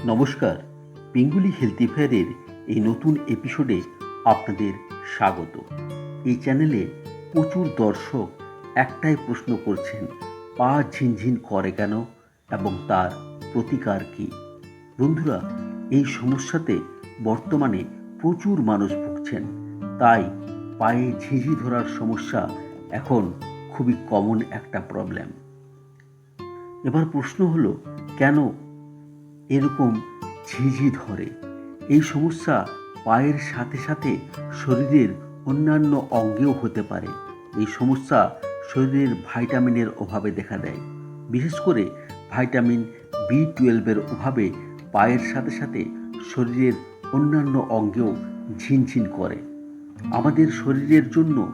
নমস্কার, Bengali healthy ফেয়ারের এই নতুন এপিসোডে আপনাদের স্বাগত। এই চ্যানেলে প্রচুর দর্শক একটাই প্রশ্ন করছেন, পা ঝিনঝিন করে কেন এবং তার প্রতিকার কী? বন্ধুরা, এই সমস্যাতে বর্তমানে প্রচুর মানুষ ভুগছেন, তাই পায়ে ঝিঝি ধরার সমস্যা এখন খুবই কমন একটা প্রবলেম। এবার প্রশ্ন হলো, কেন এরকম ঝিঝি ধরে? এই সমস্যা পায়ের সাথে সাথে শরীরের অন্যান্য অঙ্গেও হতে পারে। এই সমস্যা শরীরের ভাইটামিনের অভাবে দেখা দেয়। বিশেষ করে ভাইটামিন B12 অভাবে পায়ের সাথে সাথে শরীরের অন্যান্য অঙ্গেও ঝিনঝিন করে। আমাদের শরীরের জন্য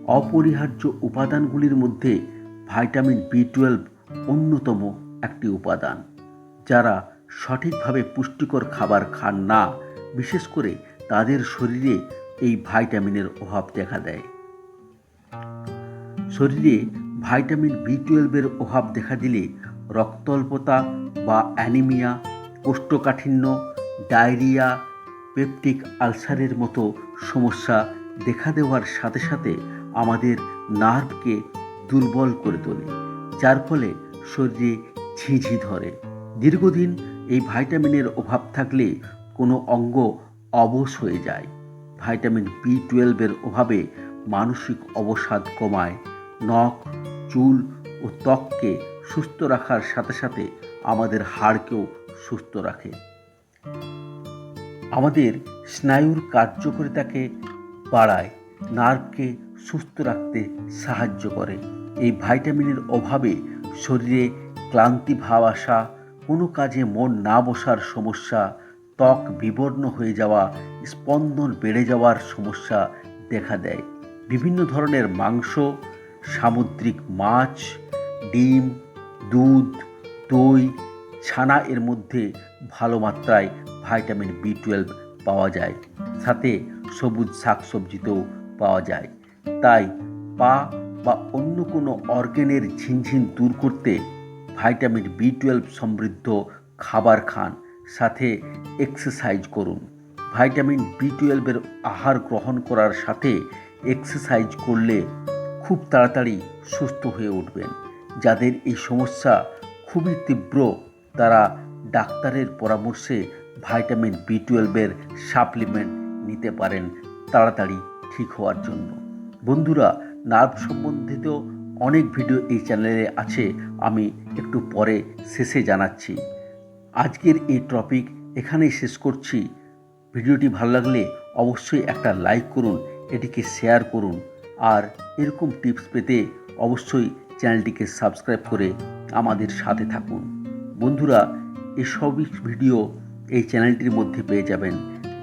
অপরিহার্য উপাদানগুলির মধ্যে ভাইটামিন B12 অন্যতম একটি উপাদান। যারা সঠিকভাবে পুষ্টিকর খাবার খান না, বিশেষ করে তাদের শরীরে এই ভাইটামিনের অভাব দেখা দেয়। শরীরে ভাইটামিন B12 অভাব দেখা দিলে রক্তাল্পতা বা অ্যানিমিয়া, কোষ্ঠকাঠিন্য, ডায়রিয়া, পেপটিক আলসারের মতো সমস্যা দেখা দেওয়ার সাথে সাথে আমাদের নার্ভকে দুর্বল করে তোলে, যার ফলে শরীরে ঝিঝি ধরে। দীর্ঘদিন এই ভাইটামিনের অভাব থাকলে কোনো অঙ্গ অবশ হয়ে যায়। ভাইটামিন B12 অভাবে মানসিক অবসাদ কমায়, নখ, চুল ও ত্বককে সুস্থ রাখার সাথে সাথে আমাদের হাড়কেও সুস্থ রাখে। আমাদের স্নায়ুর কার্যকারিতাকে বাড়ায়, নার্ভকে সুস্থ রাখতে সাহায্য করে। এই ভাইটামিনের অভাবে শরীরে ক্লান্তি ভাব আসা, কোনো কাজে মন না বসার সমস্যা, ত্বক বিবর্ণ হয়ে যাওয়া, স্পন্দন বেড়ে যাওয়ার সমস্যা দেখা দেয়। বিভিন্ন ধরনের মাংস, সামুদ্রিক মাছ, ডিম, দুধ, দই, ছানা এর মধ্যে ভালো মাত্রায় ভাইটামিন B12 পাওয়া যায়। সাথে সবুজ শাকসবজিতেও পাওয়া যায়। তাই পা বা অন্য কোনো অর্গানের ঝিনঝিন দূর করতে ভাইটামিন B12 সমৃদ্ধ খাবার খান, সাথে এক্সারসাইজ করুন। ভাইটামিন B12 আহার গ্রহণ করার সাথে এক্সারসাইজ করলে খুব তাড়াতাড়ি সুস্থ হয়ে উঠবেন। যাদের এই সমস্যা খুবই তীব্র, তারা ডাক্তারের পরামর্শে ভাইটামিন B12 সাপ্লিমেন্ট নিতে পারেন তাড়াতাড়ি ঠিক হওয়ার জন্য। বন্ধুরা, নার্ভ সম্বন্ধিত অনেক ভিডিও এই চ্যানেলে আছে, আমি একটু পরে শেষে জানাচ্ছি। আজকের এই টপিক এখানেই শেষ করছি। ভিডিওটি ভালো লাগলে অবশ্যই একটা লাইক করুন, এটিকে শেয়ার করুন, আর এরকম টিপস পেতে অবশ্যই চ্যানেলটিকে সাবস্ক্রাইব করে আমাদের সাথে থাকুন। বন্ধুরা, এসবই ভিডিও এই চ্যানেলটির মধ্যে পেয়ে যাবেন।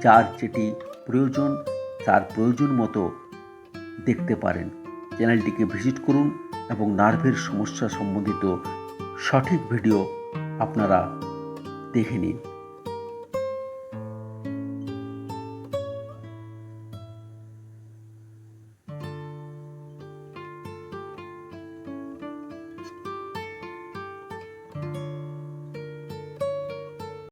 যার যেটি প্রয়োজন তার প্রয়োজন মতো দেখতে পারেন। চ্যানেলটিকে ভিজিট করুন এবং নার্ভের সমস্যা সম্বন্ধিত সঠিক ভিডিও আপনারা দেখে নিন।